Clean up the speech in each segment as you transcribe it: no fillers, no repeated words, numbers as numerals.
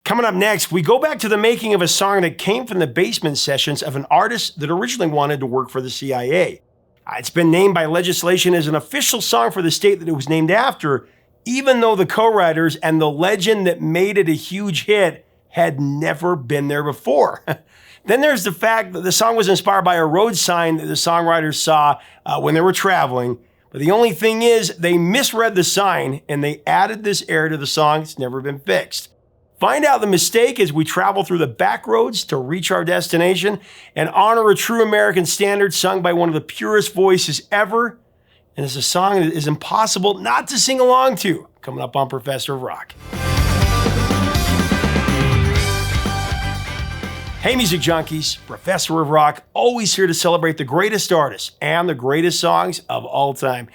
Coming up next, we go back to the making of a song that came from the basement sessions of an artist that originally wanted to work for the CIA. It's been named by legislation as an official song for the state that it was named after, even though the co-writers and the legend that made it a huge hit had never been there before. Then there's the fact that the song was inspired by a road sign that the songwriters saw when they were traveling. But the only thing is, they misread the sign and they added this error to the song. It's never been fixed. Find out the mistake as we travel through the backroads to reach our destination and honor a true American standard sung by one of the purest voices ever. And it's a song that is impossible not to sing along to. Coming up on Professor of Rock. Hey, music junkies, Professor of Rock, always here to celebrate the greatest artists and the greatest songs of all time.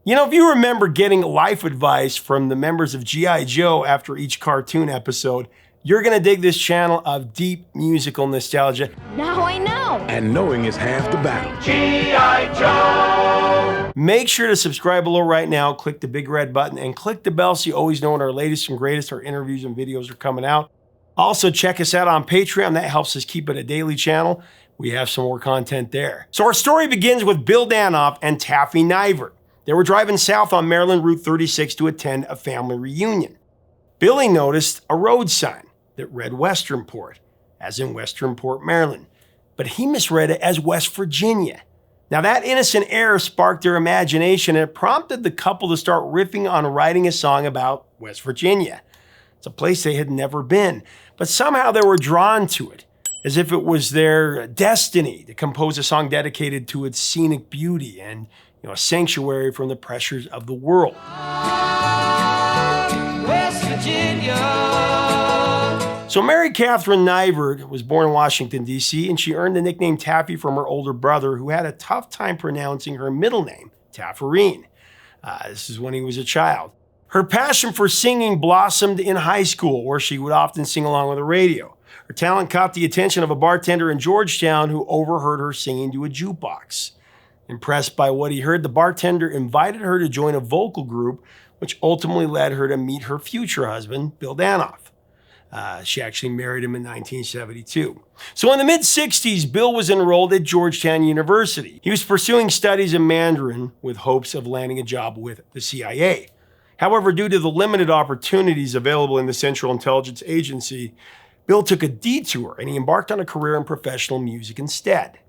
You know, if you remember getting life advice from the members of G.I. Joe after each cartoon episode, you're going to dig this channel of deep musical nostalgia. Now I know. And knowing is half the battle. G.I. Joe! Make sure to subscribe below right now, click the big red button, and click the bell so you always know when our latest and greatest, our interviews and videos are coming out. Also, check us out on Patreon. That helps us keep it a daily channel. We have some more content there. So our story begins with Bill Danoff and Taffy Nivert. They were driving south on Maryland Route 36 to attend a family reunion. Billy noticed a road sign that read Westernport, as in Westernport, Maryland, but he misread it as West Virginia. Now that innocent error sparked their imagination and it prompted the couple to start riffing on writing a song about West Virginia. It's a place they had never been, but somehow they were drawn to it, as if it was their destiny to compose a song dedicated to its scenic beauty and a sanctuary from the pressures of the world. West Virginia. So Mary Catherine Nivert was born in Washington, D.C., and she earned the nickname Taffy from her older brother, who had a tough time pronouncing her middle name, Taffarine. This is when he was a child. Her passion for singing blossomed in high school, where she would often sing along with the radio. Her talent caught the attention of a bartender in Georgetown who overheard her singing to a jukebox. Impressed by what he heard, the bartender invited her to join a vocal group, which ultimately led her to meet her future husband, Bill Danoff. She actually married him in 1972. So in the mid-60s, Bill was enrolled at Georgetown University. He was pursuing studies in Mandarin with hopes of landing a job with the CIA. However, due to the limited opportunities available in the Central Intelligence Agency, Bill took a detour and he embarked on a career in professional music instead.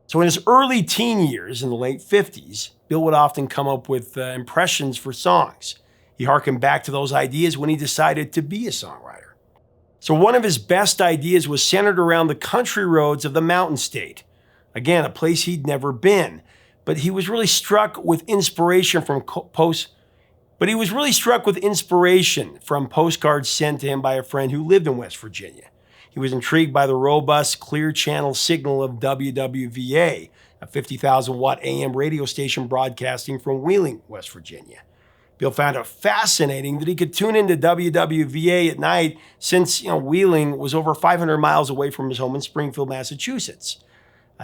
So in his early teen years, in the late 50s, Bill would often come up with impressions for songs. He harkened back to those ideas when he decided to be a songwriter. So one of his best ideas was centered around the country roads of the Mountain State. Again, a place he'd never been, but he was really struck with inspiration from postcards sent to him by a friend who lived in West Virginia. He was intrigued by the robust, clear channel signal of WWVA, a 50,000-watt AM radio station broadcasting from Wheeling, West Virginia. Bill found it fascinating that he could tune into WWVA at night since, Wheeling was over 500 miles away from his home in Springfield, Massachusetts.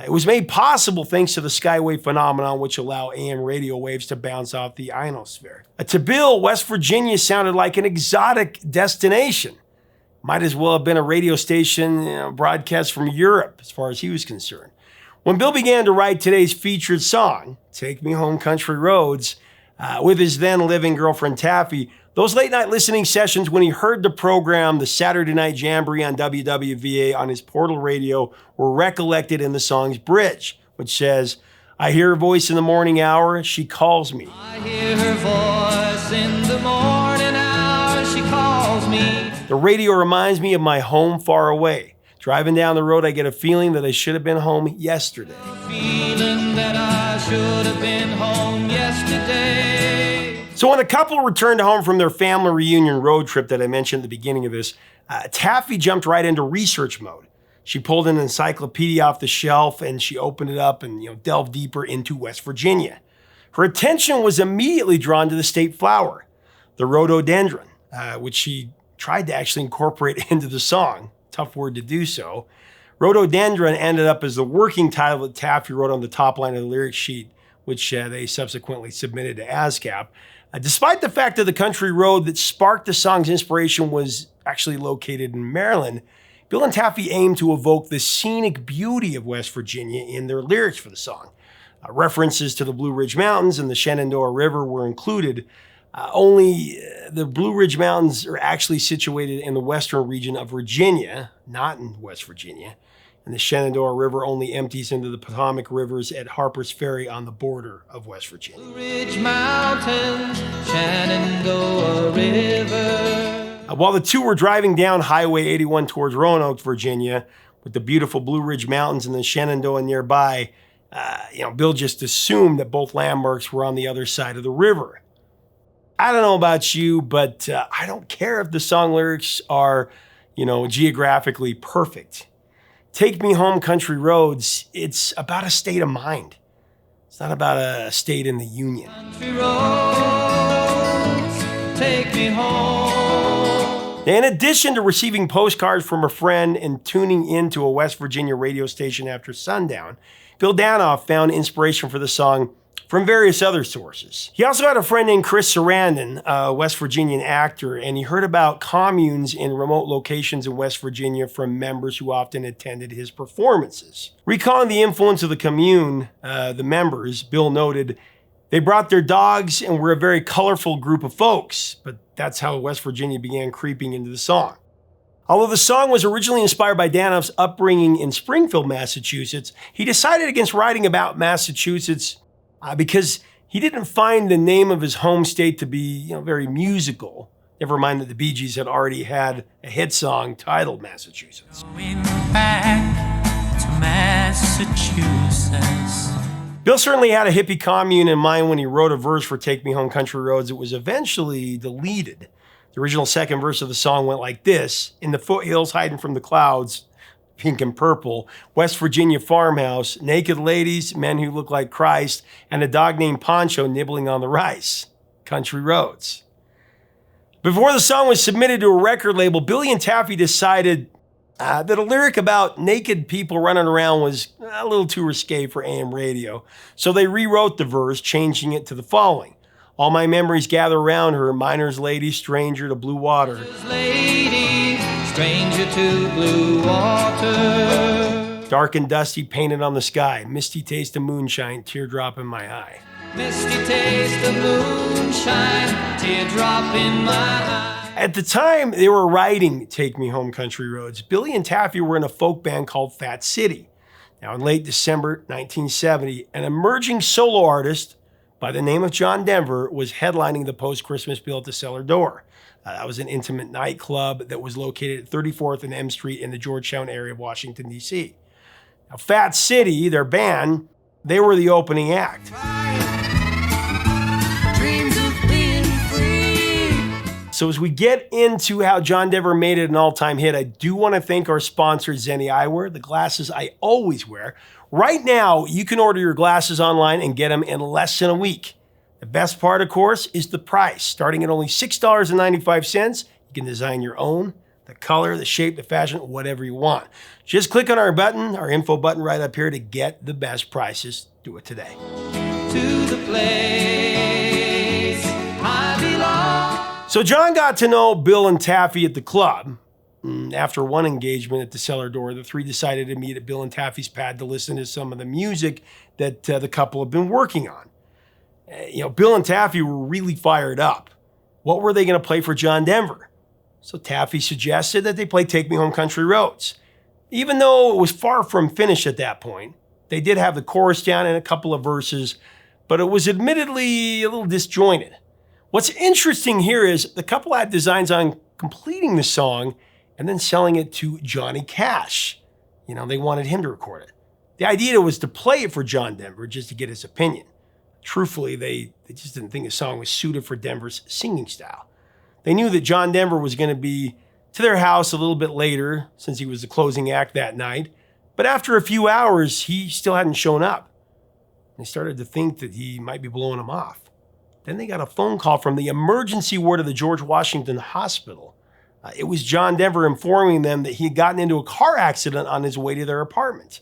It was made possible thanks to the skywave phenomenon, which allow AM radio waves to bounce off the ionosphere. To Bill, West Virginia sounded like an exotic destination. Might as well have been a radio station broadcast from Europe, as far as he was concerned. When Bill began to write today's featured song, Take Me Home Country Roads, with his then living girlfriend Taffy, those late night listening sessions when he heard the program, the Saturday Night Jamboree on WWVA on his portal radio, were recollected in the song's bridge, which says, I hear her voice in the morning hour, she calls me. I hear her voice in the morning hour, she calls me. The radio reminds me of my home far away. Driving down the road, I get a feeling that I should have been home yesterday. Feeling that I should have been home yesterday. So when the couple returned home from their family reunion road trip that I mentioned at the beginning of this, Taffy jumped right into research mode. She pulled an encyclopedia off the shelf and she opened it up and delved deeper into West Virginia. Her attention was immediately drawn to the state flower, the rhododendron, which she tried to actually incorporate into the song. Tough word to do so. Rhododendron ended up as the working title that Taffy wrote on the top line of the lyric sheet, which they subsequently submitted to ASCAP. Despite the fact that the country road that sparked the song's inspiration was actually located in Maryland, Bill and Taffy aimed to evoke the scenic beauty of West Virginia in their lyrics for the song. References to the Blue Ridge Mountains and the Shenandoah River were included. Only the Blue Ridge Mountains are actually situated in the western region of Virginia, not in West Virginia. And the Shenandoah River only empties into the Potomac rivers at Harper's Ferry on the border of West Virginia. Blue Ridge Mountains, Shenandoah River. While the two were driving down Highway 81 towards Roanoke, Virginia, with the beautiful Blue Ridge Mountains and the Shenandoah nearby, Bill just assumed that both landmarks were on the other side of the river. I don't know about you, but I don't care if the song lyrics are, geographically perfect. Take Me Home, Country Roads, it's about a state of mind. It's not about a state in the Union. Country roads, take me home. In addition to receiving postcards from a friend and tuning into a West Virginia radio station after sundown, Bill Danoff found inspiration for the song from various other sources. He also had a friend named Chris Sarandon, a West Virginian actor, and he heard about communes in remote locations in West Virginia from members who often attended his performances. Recalling the influence of the commune, the members, Bill noted, they brought their dogs and were a very colorful group of folks, but that's how West Virginia began creeping into the song. Although the song was originally inspired by Danoff's upbringing in Springfield, Massachusetts, he decided against writing about Massachusetts because he didn't find the name of his home state to be, very musical. Never mind that the Bee Gees had already had a hit song titled Massachusetts. Going back to Massachusetts. Bill certainly had a hippie commune in mind when he wrote a verse for Take Me Home, Country Roads. It was eventually deleted. The original second verse of the song went like this: in the foothills hiding from the clouds, pink and purple, West Virginia farmhouse, naked ladies, men who look like Christ, and a dog named Poncho nibbling on the rice. Country roads. Before the song was submitted to a record label, Billy and Taffy decided that a lyric about naked people running around was a little too risque for AM radio. So they rewrote the verse, changing it to the following: all my memories gather around her, miner's lady, stranger to blue water. Lady, stranger to blue water. Dark and dusty, painted on the sky, misty taste of moonshine, teardrop in my eye. Misty taste of moonshine, teardrop in my eye. At the time they were writing Take Me Home, Country Roads, Billy and Taffy were in a folk band called Fat City. Now, in late December 1970, an emerging solo artist by the name of John Denver was headlining the post-Christmas Bill at the Cellar Door. That was an intimate nightclub that was located at 34th and M Street in the Georgetown area of Washington, D.C. Now, Fat City, their band, they were the opening act. Dreams of being free. So as we get into how John Denver made it an all-time hit, I do want to thank our sponsor, Zenni Eyewear, the glasses I always wear. Right now, you can order your glasses online and get them in less than a week. The best part, of course, is the price. Starting at only $6.95, you can design your own, the color, the shape, the fashion, whatever you want. Just click on our button, our info button right up here to get the best prices. Do it today. To the place I belong. So John got to know Bill and Taffy at the club. After one engagement at the Cellar Door, the three decided to meet at Bill and Taffy's pad to listen to some of the music that the couple had been working on. Bill and Taffy were really fired up. What were they going to play for John Denver? So Taffy suggested that they play Take Me Home, Country Roads. Even though it was far from finished at that point, they did have the chorus down and a couple of verses, but it was admittedly a little disjointed. What's interesting here is the couple had designs on completing the song and then selling it to Johnny Cash. They wanted him to record it. The idea was to play it for John Denver just to get his opinion. Truthfully, they just didn't think the song was suited for Denver's singing style. They knew that John Denver was going to be to their house a little bit later, since he was the closing act that night. But after a few hours, he still hadn't shown up. They started to think that he might be blowing them off. Then they got a phone call from the emergency ward of the George Washington Hospital. It was John Denver informing them that he had gotten into a car accident on his way to their apartment.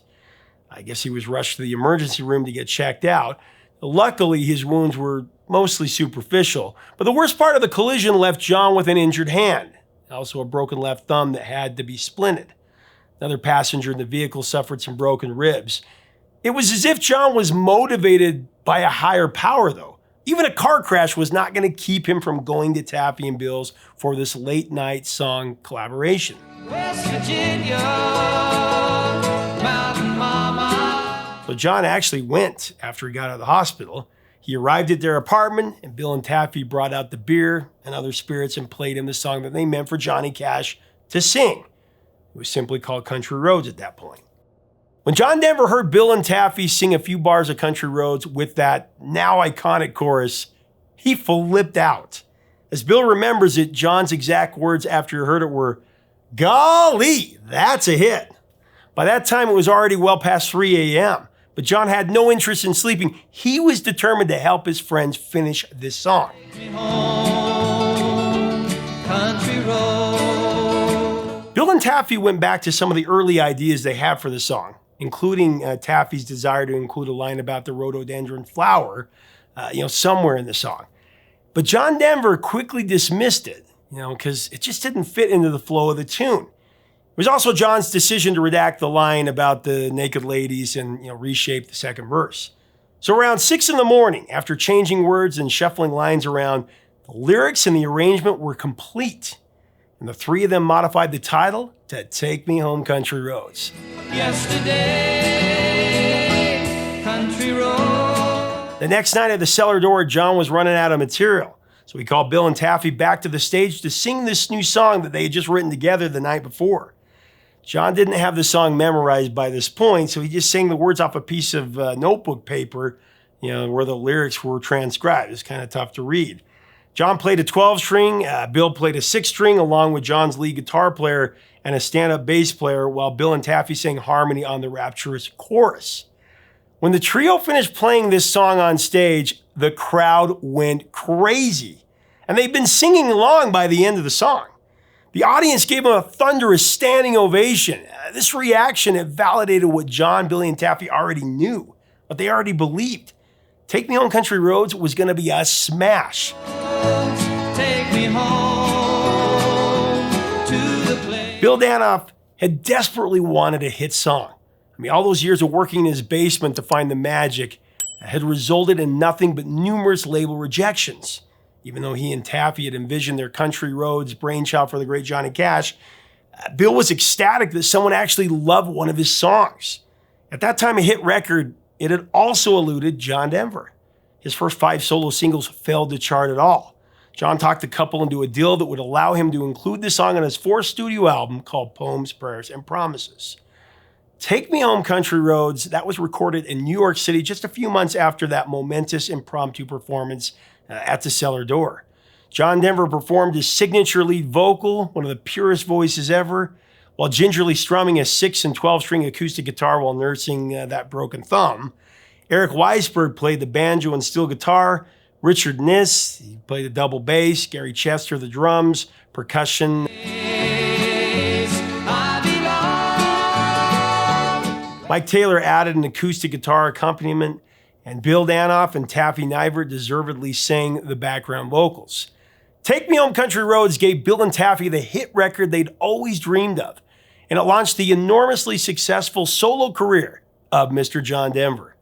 I guess he was rushed to the emergency room to get checked out. Luckily, his wounds were mostly superficial, but the worst part of the collision left John with an injured hand. also a broken left thumb that had to be splinted. Another passenger in the vehicle suffered some broken ribs. It was as if John was motivated by a higher power, though. Even a car crash was not going to keep him from going to Taffy and Bill's for this late night song collaboration. West Virginia, Mountain Mama. So John actually went after he got out of the hospital. He arrived at their apartment, and Bill and Taffy brought out the beer and other spirits and played him the song that they meant for Johnny Cash to sing. It was simply called Country Roads at that point. When John Denver heard Bill and Taffy sing a few bars of Country Roads with that now iconic chorus, he flipped out. As Bill remembers it, John's exact words after he heard it were, "Golly, that's a hit." By that time, it was already well past 3 a.m., but John had no interest in sleeping. He was determined to help his friends finish this song. Take me home, country road. Bill and Taffy went back to some of the early ideas they had for the song, including Taffy's desire to include a line about the rhododendron flower, somewhere in the song. But John Denver quickly dismissed it, because it just didn't fit into the flow of the tune. It was also John's decision to redact the line about the naked ladies and reshape the second verse. So around 6 a.m, after changing words and shuffling lines around, the lyrics and the arrangement were complete. And the three of them modified the title to Take Me Home Country Roads. Yesterday, country road. The next night at the cellar door, John was running out of material. So he called Bill and Taffy back to the stage to sing this new song that they had just written together the night before. John didn't have the song memorized by this point, so he just sang the words off a piece of notebook paper, where the lyrics were transcribed. It's kind of tough to read. John played a 12-string, Bill played a 6-string, along with John's lead guitar player and a stand-up bass player, while Bill and Taffy sang harmony on the rapturous chorus. When the trio finished playing this song on stage, the crowd went crazy. And they'd been singing along by the end of the song. The audience gave them a thunderous standing ovation. This reaction had validated what John, Billy, and Taffy already knew, what they already believed. Take Me Home Country Roads was going to be a smash. Take me home to the place. Bill Danoff had desperately wanted a hit song. All those years of working in his basement to find the magic had resulted in nothing but numerous label rejections. Even though he and Taffy had envisioned their Country Roads brainchild for the great Johnny Cash, Bill was ecstatic that someone actually loved one of his songs. At that time, a hit record, it had also eluded John Denver. His first 5 solo singles failed to chart at all. John talked the couple into a deal that would allow him to include the song on his 4th studio album called Poems, Prayers, and Promises. Take Me Home Country Roads, that was recorded in New York City just a few months after that momentous impromptu performance at the cellar door. John Denver performed his signature lead vocal, one of the purest voices ever, while gingerly strumming a 6 and 12-string acoustic guitar while nursing that broken thumb. Eric Weisberg played the banjo and steel guitar. Richard Niss, he played the double bass. Gary Chester, the drums, percussion. Mike Taylor added an acoustic guitar accompaniment, and Bill Danoff and Taffy Nivert deservedly sang the background vocals. Take Me Home Country Roads gave Bill and Taffy the hit record they'd always dreamed of, and it launched the enormously successful solo career of Mr. John Denver.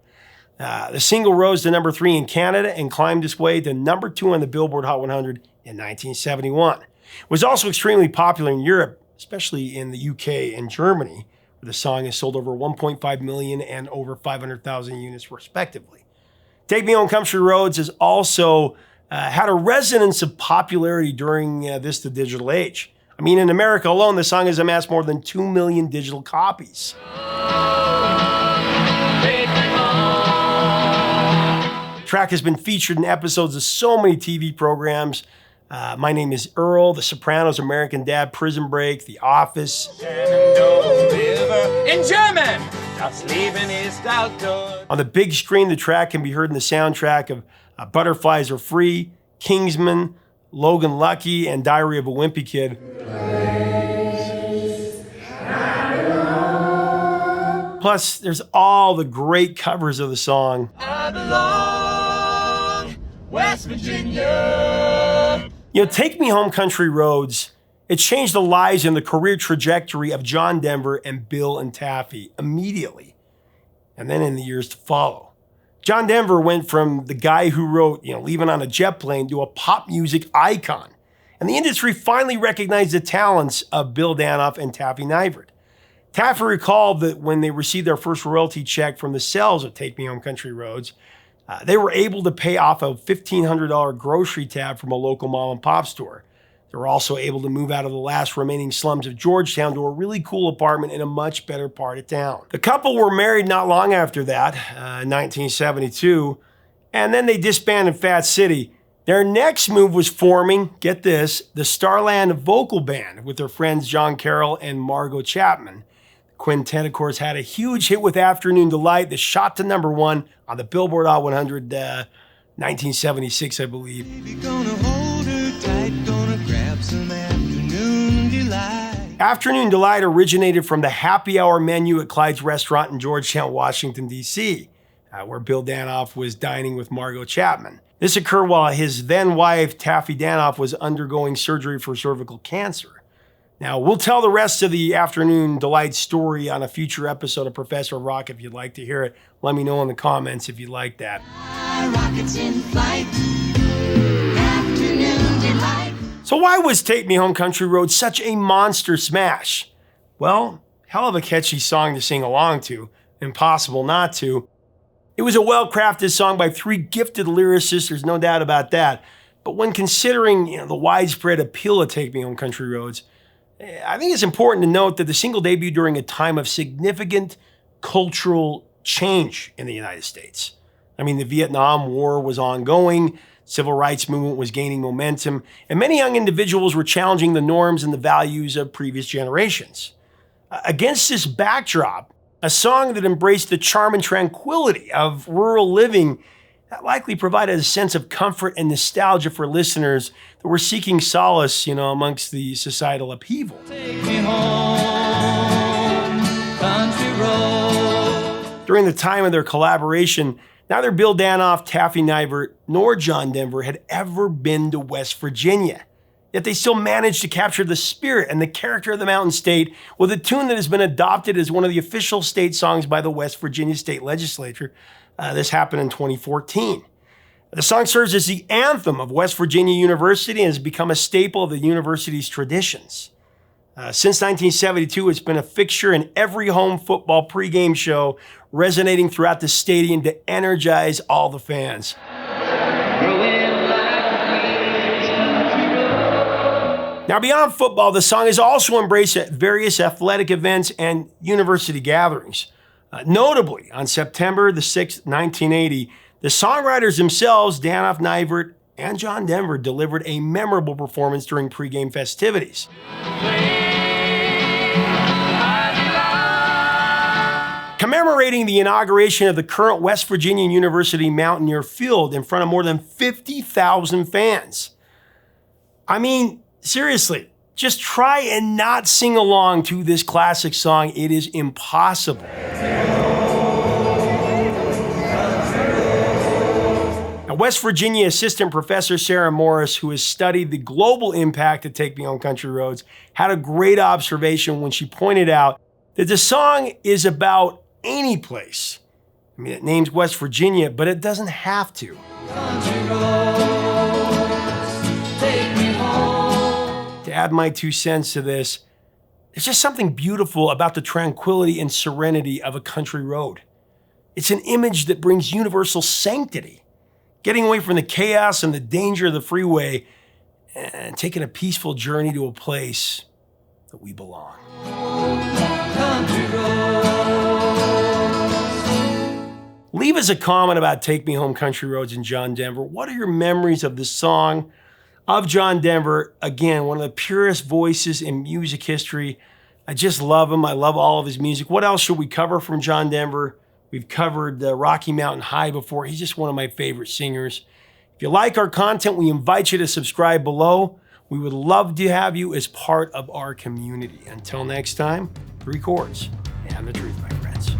The single rose to number 3 in Canada and climbed its way to number 2 on the Billboard Hot 100 in 1971. It was also extremely popular in Europe, especially in the UK and Germany, where the song has sold over 1.5 million and over 500,000 units respectively. Take Me Home Country Roads has also had a resonance of popularity during the digital age. In America alone, the song has amassed more than 2 million digital copies. The track has been featured in episodes of so many TV programs. My Name is Earl, The Sopranos, American Dad, Prison Break, The Office. In German, das Leben ist outdoors. On the big screen, the track can be heard in the soundtrack of Butterflies Are Free, Kingsman, Logan Lucky, and Diary of a Wimpy Kid. Plus, there's all the great covers of the song. I belong, West Virginia. Take Me Home Country Roads It changed the lives and the career trajectory of John Denver and Bill and Taffy immediately, and then in the years to follow. John Denver went from the guy who wrote, Leaving on a Jet Plane to a pop music icon. And the industry finally recognized the talents of Bill Danoff and Taffy Nivert. Taffy recalled that when they received their first royalty check from the sales of Take Me Home Country Roads, they were able to pay off a $1,500 grocery tab from a local mom and pop store. They were also able to move out of the last remaining slums of Georgetown to a really cool apartment in a much better part of town. The couple were married not long after that, 1972, and then they disbanded Fat City. Their next move was forming, get this, the Starland Vocal Band with their friends John Carroll and Margot Chapman. The quintet, of course, had a huge hit with Afternoon Delight that shot to #1 on the Billboard Hot 100, 1976, I believe. Afternoon Delight originated from the happy hour menu at Clyde's restaurant in Georgetown, Washington, D.C., where Bill Danoff was dining with Margot Chapman. This occurred while his then-wife, Taffy Danoff, was undergoing surgery for cervical cancer. Now, we'll tell the rest of the Afternoon Delight story on a future episode of Professor Rock if you'd like to hear it. Let me know in the comments if you'd like that. Rockets in flight. Afternoon Delight. So why was Take Me Home Country Roads such a monster smash? Well, hell of a catchy song to sing along to. Impossible not to. It was a well-crafted song by 3 gifted lyricists, there's no doubt about that. But when considering the widespread appeal of Take Me Home Country Roads, I think it's important to note that the single debuted during a time of significant cultural change in the United States. I mean, the Vietnam War was ongoing, civil rights movement was gaining momentum, and many young individuals were challenging the norms and the values of previous generations. Against this backdrop, a song that embraced the charm and tranquility of rural living that likely provided a sense of comfort and nostalgia for listeners that were seeking solace, amongst the societal upheaval. Take me home, country road. During the time of their collaboration, neither Bill Danoff, Taffy Nivert, nor John Denver had ever been to West Virginia. Yet they still managed to capture the spirit and the character of the Mountain State with a tune that has been adopted as one of the official state songs by the West Virginia State Legislature. This happened in 2014. The song serves as the anthem of West Virginia University and has become a staple of the university's traditions. Since 1972, it's been a fixture in every home football pregame show, resonating throughout the stadium to energize all the fans. Now, beyond football, the song is also embraced at various athletic events and university gatherings. Notably, on September the 6th, 1980, the songwriters themselves, Danoff, Nivert, and John Denver, delivered a memorable performance during pregame festivities. Commemorating the inauguration of the current West Virginia University Mountaineer Field in front of more than 50,000 fans. I mean, seriously, just try and not sing along to this classic song. It is impossible. Now, West Virginia Assistant Professor Sarah Morris, who has studied the global impact of Take Me Home Country Roads, had a great observation when she pointed out that the song is about any place. I mean, it names West Virginia, but it doesn't have to. To add my 2 cents to this, there's just something beautiful about the tranquility and serenity of a country road. It's an image that brings universal sanctity, getting away from the chaos and the danger of the freeway and taking a peaceful journey to a place that we belong. Leave us a comment about Take Me Home Country Roads and John Denver. What are your memories of the song of John Denver? Again, one of the purest voices in music history. I just love him. I love all of his music. What else should we cover from John Denver? We've covered Rocky Mountain High before. He's just one of my favorite singers. If you like our content, we invite you to subscribe below. We would love to have you as part of our community. Until next time, 3 chords and the truth, my friends.